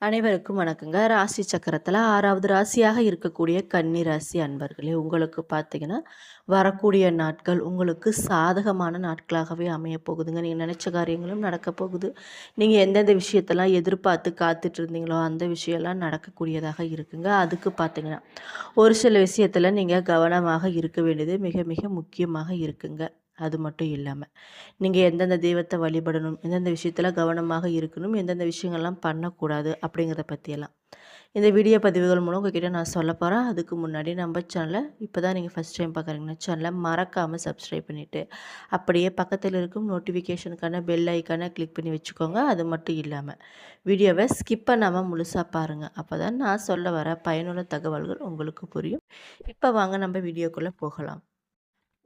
அனைவருக்கும் வணக்கங்க. ராசி சக்கரத்துல 6வது ராசியாக இருக்கக்கூடிய கன்னி ராசி அன்பர்களே, உங்களுக்கு பார்த்தீங்கன்னா, வரக்கூடிய நாட்கள் உங்களுக்கு சாதகமான நாட்களாகவே அமையப் போகுதுங்க. நீங்க நெனச்ச காரியங்களும் நடக்கப் போகுது. நீங்க எந்தெந்த விஷயத்தெல்லாம் எதிர்பார்த்து காத்துட்டு இருந்தீங்களோ, அந்த விஷயம்லாம் நடக்கக்கூடியதாக இருக்குங்க. அதுக்கு பார்த்தீங்கன்னா, ஒரு சில விஷயத்துல நீங்க கவனமாக இருக்க வேண்டியது மிக மிக முக்கியமாக இருக்குங்க. அது மட்டும் இல்லாம, நீங்க எந்தெந்த தெய்வத்த வழிபடணும், எந்தெந்த விஷயத்துல கவனமாக இருக்கணும், எந்தெந்த விஷயங்கள்லாம் பண்ணக்கூடாது அப்படிங்கிறத பத்தியெல்லாம். இந்த வீடியோ பதிவுகள் மூலம் உங்ககிட்ட நான் சொல்லப் போறேன். அதுக்கு முன்னாடி நம்ம சேனல இப்பதான் நீங்க ஃபர்ஸ்ட் டைம் பார்க்குறீங்கன்னா, சேனல மறக்காம சப்ஸ்கிரைப் பண்ணிட்டு, அப்படியே பக்கத்துல இருக்கும் நோட்டிஃபிகேஷனுக்கான பெல் ஐகான கிளிக் பண்ணி வச்சுக்கோங்க. அது மட்டும் இல்லாம, வீடியோவ ஸ்கிப் பண்ணாம முழுசா பாருங்க. அப்பதான் நான் சொல்ல வர பயனுள்ள தகவல்கள் உங்களுக்கு புரியும். இப்ப வாங்க நம்ம வீடியோக்குள்ள போகலாம்.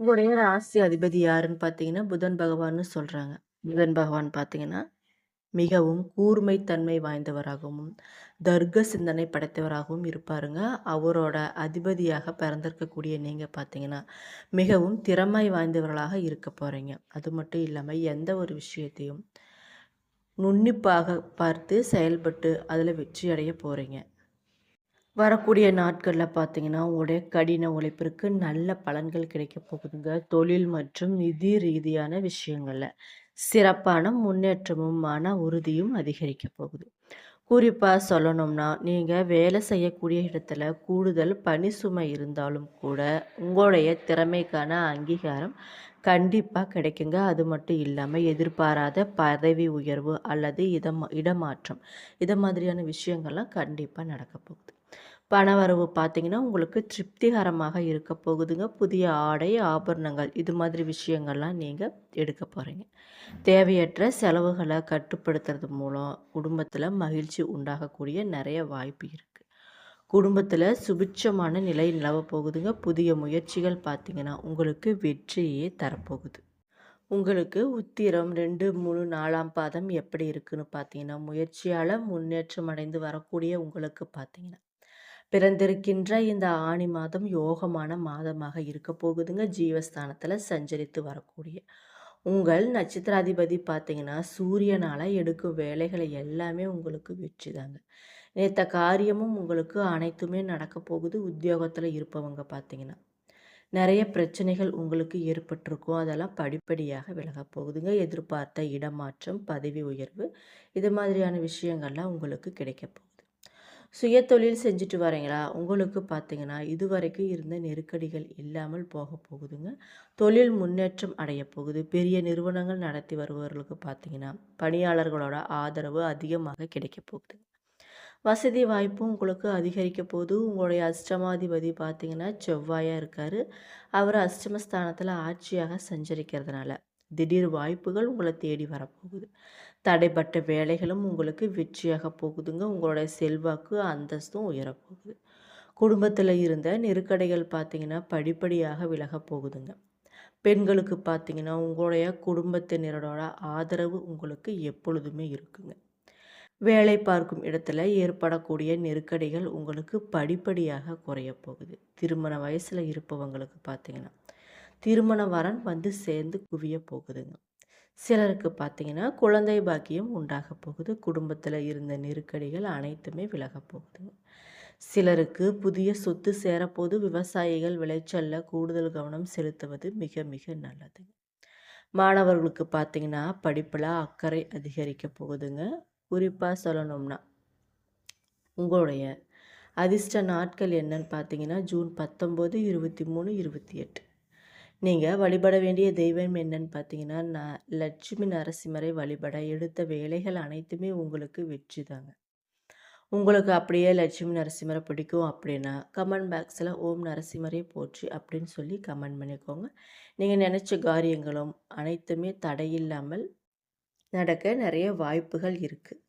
உங்களுடைய ராசி அதிபதி யாருன்னு பார்த்தீங்கன்னா, புதன் பகவான்னு சொல்றாங்க. புதன் பகவான் பார்த்தீங்கன்னா, மிகவும் கூர்மைத்தன்மை வாய்ந்தவராகவும், தர்க்க சிந்தனை படைத்தவராகவும் இருப்பாருங்க. அவரோட அதிபதியாக பிறந்திருக்கக்கூடிய நீங்க பார்த்தீங்கன்னா, மிகவும் திறமை வாய்ந்தவர்களாக இருக்க போறீங்க. அது மட்டும் இல்லாம, எந்த ஒரு விஷயத்தையும் நுண்ணிப்பாக பார்த்து செயல்பட்டு அதில வெற்றி அடைய போறீங்க. வரக்கூடிய நாட்களில் பார்த்தீங்கன்னா, உங்களுடைய கடின உழைப்பிற்கு நல்ல பலன்கள் கிடைக்கப் போகுதுங்க. தொழில் மற்றும் நிதி ரீதியான விஷயங்கள்ல சிறப்பான முன்னேற்றமும், மன உறுதியும் அதிகரிக்கப் போகுது. குறிப்பா சொல்லணும்னா, நீங்க வேலை செய்யக்கூடிய இடத்துல கூடுதல் பணி சுமை இருந்தாலும் கூட, உங்களுடைய திறமைக்கான அங்கீகாரம் கண்டிப்பா கிடைக்குங்க. அது மட்டும் இல்லாம, எதிர்பாராத பதவி உயர்வு அல்லது இடமாற்றம், இத மாதிரியான விஷயங்கள்லாம் கண்டிப்பா நடக்கப் போகுது. பணவரவு பார்த்தீங்கன்னா, உங்களுக்கு திருப்திகரமாக இருக்க போகுதுங்க. புதிய ஆடை, ஆபரணங்கள் இது மாதிரி விஷயங்கள்லாம் நீங்க எடுக்க போறீங்க. தேவையற்ற செலவுகள கட்டுப்படுத்துறது மூலம் குடும்பத்தில மகிழ்ச்சி உண்டாகக்கூடிய நெறைய வாய்ப்பு இருக்கு. குடும்பத்தில சுபிட்சமான நிலை நிலவப் போகுதுங்க. புதிய முயற்சிகள் பார்த்தீங்கன்னா, உங்களுக்கு வெற்றியே தரப்போகுது. உங்களுக்கு உத்திரம் 2, 3, 4ஆம் பாதம் எப்படி இருக்குன்னு பார்த்தீங்கன்னா, முயற்சியால முன்னேற்றம் அடைந்து வரக்கூடிய உங்களுக்கு பார்த்தீங்கன்னா, பிறந்திருக்கின்ற இந்த ஆனி மாதம் யோகமான மாதமாக இருக்க போகுதுங்க. ஜீவஸ்தானத்துல சஞ்சரித்து வரக்கூடிய உங்கள் நட்சத்திராதிபதி பார்த்தீங்கன்னா, சூரியனால எடுக்கும் வேலைகளை எல்லாமே உங்களுக்கு வெற்றி தாங்க. நேத்த காரியமும் உங்களுக்கு அனைத்துமே நடக்க போகுது. உத்தியோகத்துல இருப்பவங்க பார்த்தீங்கன்னா, நிறைய பிரச்சனைகள் உங்களுக்கு ஏற்பட்டிருக்கும். அதெல்லாம் படிப்படியாக விலகப் போகுதுங்க. எதிர்பார்த்த இடமாற்றம், பதவி உயர்வு இது மாதிரியான விஷயங்கள்லாம் உங்களுக்கு கிடைக்கப் போகுது. சுயதொழில் செஞ்சுட்டு வரீங்களா? உங்களுக்கு பார்த்தீங்கன்னா, இதுவரைக்கும் இருந்த நெருக்கடிகள் இல்லாமல் போகப் போகுதுங்க. தொழில் முன்னேற்றம் அடையப் போகுது. பெரிய நிறுவனங்கள் நடத்தி வருபவர்களுக்கு பார்த்தீங்கன்னா, பணியாளர்களோட ஆதரவு அதிகமாக கிடைக்கப் போகுது. வசதி வாய்ப்பும் உங்களுக்கு அதிகரிக்க போது. உங்களுடைய அஷ்டமாதிபதி பார்த்தீங்கன்னா, செவ்வாயா இருக்காரு. அவர் அஷ்டமஸ்தானத்தில ஆட்சியாக சஞ்சரிக்கிறதுனால, திடீர் வாய்ப்புகள் உங்கள தேடி வரப்போகுது. தடைப்பட்ட வேலைகளும் உங்களுக்கு வெற்றியாக போகுதுங்க. உங்களுடைய செல்வாக்கு, அந்தஸ்தும் உயரப்போகுது. குடும்பத்தில் இருந்த நெருக்கடிகள் பார்த்தீங்கன்னா, படிப்படியாக விலகப் போகுதுங்க. பெண்களுக்கு பார்த்தீங்கன்னா, உங்களுடைய குடும்பத்தினரோட ஆதரவு உங்களுக்கு எப்பொழுதுமே இருக்குங்க. வேலை பார்க்கும் இடத்துல ஏற்படக்கூடிய நெருக்கடிகள் உங்களுக்கு படிப்படியாக குறையப் போகுது. திருமண வயசுல இருப்பவங்களுக்கு பார்த்தீங்கன்னா, திருமண வரன் வந்து சேர்ந்து குவிய போகுதுங்க. சிலருக்கு பார்த்தீங்கன்னா, குழந்தை பாக்கியம் உண்டாக போகுது. குடும்பத்தில் இருந்த நெருக்கடிகள் அனைத்துமே விலகப் போகுதுங்க. சிலருக்கு புதிய சொத்து சேரப்போது. விவசாயிகள் விளைச்சல்ல கூடுதல் கவனம் செலுத்துவது மிக மிக நல்லதுங்க. மாணவர்களுக்கு பார்த்தீங்கன்னா, படிப்பில் அக்கறை அதிகரிக்க போகுதுங்க. குறிப்பாக சொல்லணும்னா, உங்களுடைய அதிர்ஷ்ட நாட்கள் என்னன்னு பார்த்தீங்கன்னா, ஜூன் 19, 23, 28. நீங்கள் வழிபட வேண்டிய தெய்வம் என்னன்னு பார்த்தீங்கன்னா, லட்சுமி நரசிம்மரை வழிபட எடுத்த வேலைகள் அனைத்துமே உங்களுக்கு வெற்றி தாங்க. உங்களுக்கு அப்படியே லட்சுமி நரசிம்மரை பிடிக்கும் அப்படின்னா, கமெண்ட் பாக்ஸில் ஓம் நரசிம்மரே போற்றி அப்படின்னு சொல்லி கமெண்ட் பண்ணிக்கோங்க. நீங்கள் நினச்ச காரியங்களும் அனைத்துமே தடையில்லாமல் நடக்க நிறைய வாய்ப்புகள் இருக்குது.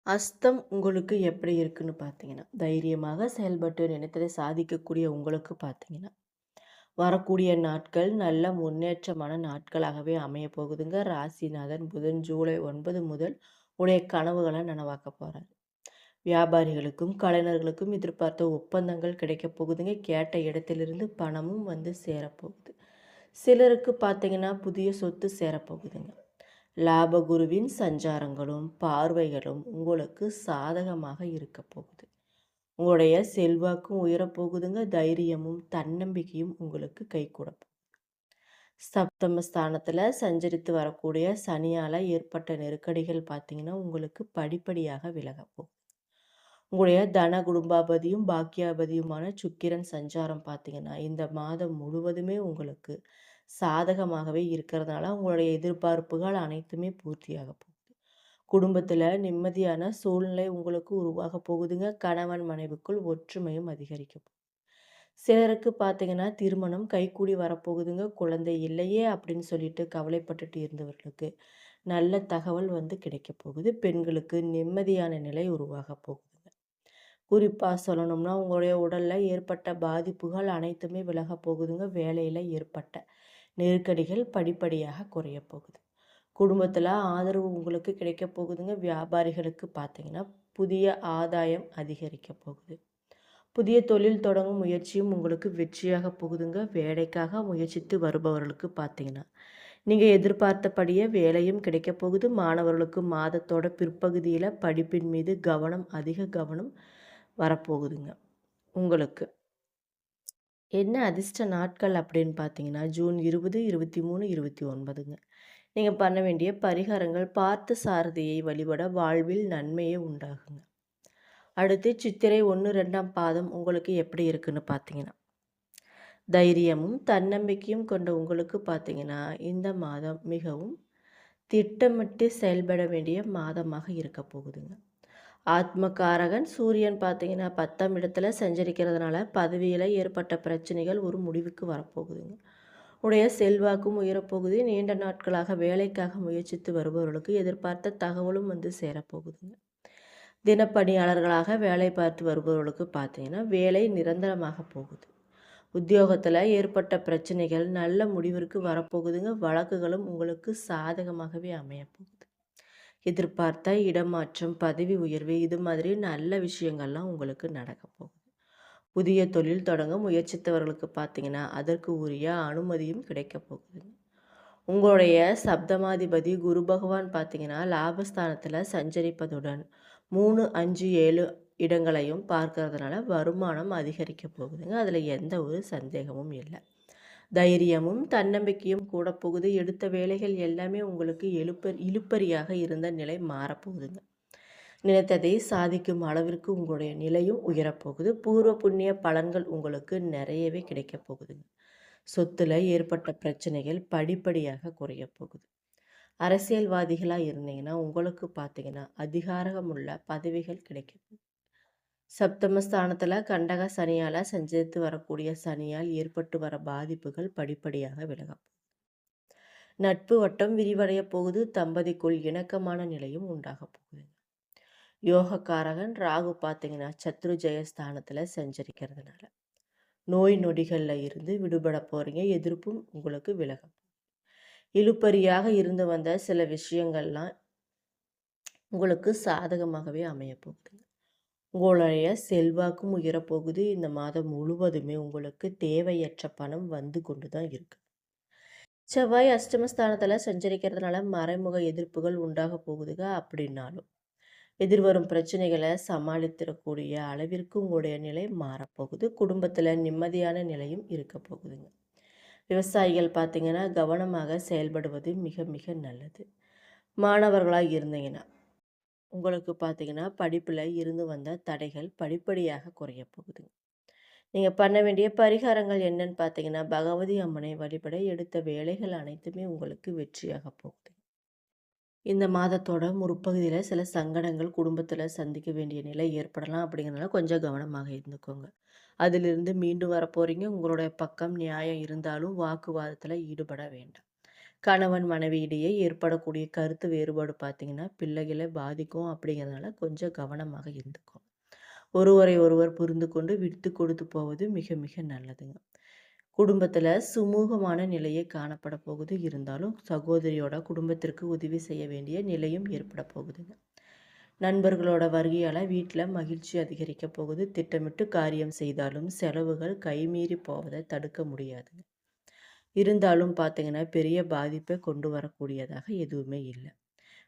அஸ்தம் உங்களுக்கு எப்படி இருக்குன்னு பார்த்தீங்கன்னா, தைரியமாக செயல்பட்டு நினைத்ததை சாதிக்கக்கூடிய உங்களுக்கு பார்த்தீங்கன்னா, வரக்கூடிய நாட்கள் நல்ல முன்னேற்றமான நாட்களாகவே அமைய போகுதுங்க. ராசிநாதன் புதன் ஜூலை 9 முதல் உடைய கனவுகளை நனவாக்க போகிறார். வியாபாரிகளுக்கும் கலைஞர்களுக்கும் எதிர்பார்த்த ஒப்பந்தங்கள் கிடைக்கப் போகுதுங்க. கேட்ட இடத்திலிருந்து பணமும் வந்து சேரப்போகுது. சிலருக்கு பார்த்தீங்கன்னா, புதிய சொத்து சேரப்போகுதுங்க. லாபகுருவின் சஞ்சாரங்களும் பார்வைகளும் உங்களுக்கு சாதகமாக இருக்க போகுது. உங்களுடைய செல்வாக்கும் உயரப்போகுதுங்க. தைரியமும் தன்னம்பிக்கையும் உங்களுக்கு கைகூட போகுது. சப்தம ஸ்தானத்தில் சஞ்சரித்து வரக்கூடிய சனியால் ஏற்பட்ட நெருக்கடிகள் பார்த்தீங்கன்னா உங்களுக்கு படிப்படியாக விலக போகுது. உங்களுடைய தன குடும்பாபதியும் பாக்கியாபதியுமான சுக்கிரன் சஞ்சாரம் பார்த்தீங்கன்னா இந்த மாதம் முழுவதுமே உங்களுக்கு சாதகமாகவே இருக்கிறதுனால உங்களுடைய எதிர்பார்ப்புகள் அனைத்துமே பூர்த்தியாக போகுது. குடும்பத்தில் நிம்மதியான சூழ்நிலை உங்களுக்கு உருவாக போகுதுங்க. கணவன் மனைவிக்குள் ஒற்றுமையும் அதிகரிக்க போகுது. சிலருக்கு பார்த்தீங்கன்னா திருமணம் கைகூடி வரப்போகுதுங்க. குழந்தை இல்லையே அப்படின்னு சொல்லிட்டு கவலைப்பட்டுட்டு இருந்தவர்களுக்கு நல்ல தகவல் கிடைக்க போகுது. பெண்களுக்கு நிம்மதியான நிலை உருவாக போகுதுங்க. குறிப்பாக சொல்லணும்னா உங்களுடைய உடலில் ஏற்பட்ட பாதிப்புகள் அனைத்துமே விலக போகுதுங்க. வேலையில் ஏற்பட்ட நெருக்கடிகள் படிப்படியாக குறைய போகுது. குடும்பத்தில் ஆதரவு உங்களுக்கு கிடைக்க போகுதுங்க. வியாபாரிகளுக்கு பார்த்தீங்கன்னா புதிய ஆதாயம் அதிகரிக்க போகுது. புதிய தொழில் தொடங்கும் முயற்சியும் உங்களுக்கு வெற்றியாக போகுதுங்க. வேலைக்காக முயற்சித்து வருபவர்களுக்கு பார்த்தீங்கன்னா நீங்கள் எதிர்பார்த்தபடியே வேலையும் கிடைக்க போகுது. மாணவர்களுக்கு மாதத்தோட பிற்பகுதியில் படிப்பின் மீது அதிக கவனம் வரப்போகுதுங்க. உங்களுக்கு என்ன அதிர்ஷ்ட நாட்கள் அப்படின்னு பார்த்தீங்கன்னா ஜூன் 20, 23, 29ங்க. நீங்கள் பண்ண வேண்டிய பரிகாரங்கள் பார்த்த சாரதியை வழிபட வாழ்வில் நன்மையே உண்டாகுங்க. அடுத்து சித்திரை 1, 2ஆம் பாதம் உங்களுக்கு எப்படி இருக்குன்னு பார்த்தீங்கன்னா தைரியமும் தன்னம்பிக்கையும் கொண்ட உங்களுக்கு பார்த்தீங்கன்னா இந்த மாதம் மிகவும் திட்டமிட்டு செயல்பட வேண்டிய மாதமாக இருக்க போகுதுங்க. ஆத்மகாரகன் சூரியன் பார்த்தீங்கன்னா 10ஆம் இடத்துல சஞ்சரிக்கிறதுனால பதவியில் ஏற்பட்ட பிரச்சனைகள் ஒரு முடிவுக்கு வரப்போகுதுங்க. உடைய செல்வாக்கும் உயரப்போகுது. நீண்ட நாட்களாக வேலைக்காக முயற்சித்து வருபவர்களுக்கு எதிர்பார்த்த தகவலும் சேரப்போகுதுங்க. தினப்பணியாளர்களாக வேலை பார்த்து வருபவர்களுக்கு பார்த்தீங்கன்னா வேலை நிரந்தரமாக போகுது. உத்தியோகத்தில் ஏற்பட்ட பிரச்சனைகள் நல்ல முடிவிற்கு வரப்போகுதுங்க. வழக்குகளும் உங்களுக்கு சாதகமாகவே அமையப்போகுது. எதிர்பார்த்த இடமாற்றம், பதவி உயர்வு இது மாதிரி நல்ல விஷயங்கள்லாம் உங்களுக்கு நடக்க போகுது. புதிய தொழில் தொடங்க முயற்சித்தவர்களுக்கு பார்த்தீங்கன்னா அதற்கு உரிய அனுமதியும் கிடைக்க போகுதுங்க. உங்களுடைய சப்தமாதிபதி குரு பகவான் பார்த்தீங்கன்னா லாபஸ்தானத்தில் சஞ்சரிப்பதுடன் 3, 5, 7 இடங்களையும் பார்க்கறதுனால வருமானம் அதிகரிக்க போகுதுங்க. அதில் எந்த ஒரு சந்தேகமும் இல்லை. தைரியமும் தன்னம்பிக்கையும் கூட போகுது. எடுத்த வேலைகள் எல்லாமே உங்களுக்கு இழுப்பறியாக இருந்த நிலை மாறப்போகுதுங்க. நினைத்ததை சாதிக்கும் அளவிற்கு உங்களுடைய நிலையும் உயரப்போகுது. பூர்வ புண்ணிய பலன்கள் உங்களுக்கு நிறையவே கிடைக்க போகுதுங்க. சொத்துல ஏற்பட்ட பிரச்சனைகள் படிப்படியாக குறைய போகுது. அரசியல்வாதிகளாக இருந்தீங்கன்னா உங்களுக்கு பார்த்தீங்கன்னா அதிகாரமுள்ள பதவிகள் கிடைக்கும். சப்தமஸ்தானத்தில் கண்டக சனியால் சஞ்சரித்து வரக்கூடிய சனியால் ஏற்பட்டு வர பாதிப்புகள் படிப்படியாக விலகும். நட்பு வட்டம் விரிவடைய போகுது. தம்பதிக்குள் இணக்கமான நிலையும் உண்டாக போகுது. யோகக்காரகன் ராகு பார்த்தீங்கன்னா சத்ரு ஜெயஸ்தானத்தில் சஞ்சரிக்கிறதுனால நோய் நொடிகளில் இருந்து விடுபட போகிறீங்க. எதிர்ப்பும் உங்களுக்கு விலகும். இழுப்பறியாக இருந்து வந்த சில விஷயங்கள்லாம் உங்களுக்கு சாதகமாகவே அமைய போகுதுங்க. உங்களுடைய செல்வாக்கும் உயரப்போகுது. இந்த மாதம் முழுவதுமே உங்களுக்கு தேவையற்ற பணம் வந்து கொண்டு தான் இருக்கு. செவ்வாய் அஷ்டமஸ்தானத்தில் சஞ்சரிக்கிறதுனால மறைமுக எதிர்ப்புகள் உண்டாக போகுதுங்க. அப்படின்னாலும் எதிர்வரும் பிரச்சனைகளை சமாளித்திடக்கூடிய அளவிற்கு உங்களுடைய நிலை மாறப்போகுது. குடும்பத்தில் நிம்மதியான நிலையும் இருக்க போகுதுங்க. விவசாயிகள் பார்த்தீங்கன்னா கவனமாக செயல்படுவது மிக மிக நல்லது. மாணவர்களாக இருந்தீங்கன்னா உங்களுக்கு பார்த்தீங்கன்னா படிப்பில் இருந்து வந்த தடைகள் படிப்படியாக குறைய போகுதுங்க. நீங்கள் பண்ண வேண்டிய பரிகாரங்கள் என்னன்னு பார்த்தீங்கன்னா பகவதி அம்மனை வழிபட எடுத்த வேலைகள் அனைத்துமே உங்களுக்கு வெற்றியாக போகுது. இந்த மாதத்தோட முற்பகுதியில் சில சங்கடங்கள் குடும்பத்தில் சந்திக்க வேண்டிய நிலை ஏற்படலாம். அப்படிங்கிறனால கொஞ்சம் கவனமாக இருந்துக்கோங்க. அதிலிருந்து மீண்டு வர போகிறீங்க. உங்களுடைய பக்கம் நியாயம் இருந்தாலும் வாக்குவாதத்தில் ஈடுபட வேண்டாம். கணவன் மனைவியிடையே ஏற்படக்கூடிய கருத்து வேறுபாடு பார்த்தீங்கன்னா பிள்ளைகளை பாதிக்கும். அப்படிங்கிறதுனால கொஞ்சம் கவனமாக இருந்துக்கும். ஒருவரை ஒருவர் புரிந்து கொண்டு விட்டு கொடுத்து போவது மிக மிக நல்லதுங்க. குடும்பத்தில் சுமூகமான நிலையே காணப்பட போகுது. இருந்தாலும் சகோதரியோட குடும்பத்திற்கு உதவி செய்ய வேண்டிய நிலையும் ஏற்பட போகுதுங்க. நண்பர்களோட வருகையால் வீட்டில் மகிழ்ச்சி அதிகரிக்க போகுது. திட்டமிட்டு காரியம் செய்தாலும் செலவுகள் கைமீறி போவதை தடுக்க முடியாதுங்க. இருந்தாலும் பார்த்தீங்கன்னா, பெரிய பாதிப்பை கொண்டு வரக்கூடியதாக எதுவுமே இல்ல.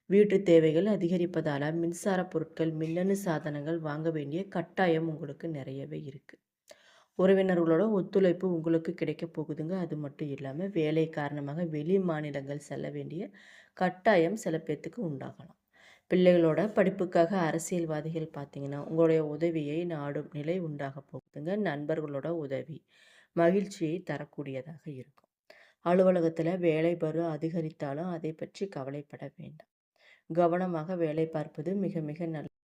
வீட்டு தேவைகள் அதிகரிப்பதால மின்சார பொருட்கள், மின்னணு சாதனங்கள் வாங்க வேண்டிய கட்டாயம் உங்களுக்கு நிறையவே இருக்கு. உறவினர்களோட ஒத்துழைப்பு உங்களுக்கு கிடைக்க போகுதுங்க. அது மட்டும் இல்லாம வேலை காரணமாக வெளி மாநிலங்கள் செல்ல வேண்டிய கட்டாயம் சில பேத்துக்கு உண்டாகலாம். பிள்ளைகளோட படிப்புக்காக அரசியல்வாதிகள் பார்த்தீங்கன்னா, உங்களுடைய உதவியை நாடும் நிலை உண்டாக போகுதுங்க. நண்பர்களோட உதவி மகிழ்ச்சியை தரக்கூடியதாக இருக்கும். அலுவலகத்துல வேலைப்பளு அதிகரித்தாலும் அதை பற்றி கவலைப்பட வேண்டாம். கவனமாக வேலை பார்ப்பது மிக மிக நல்லது.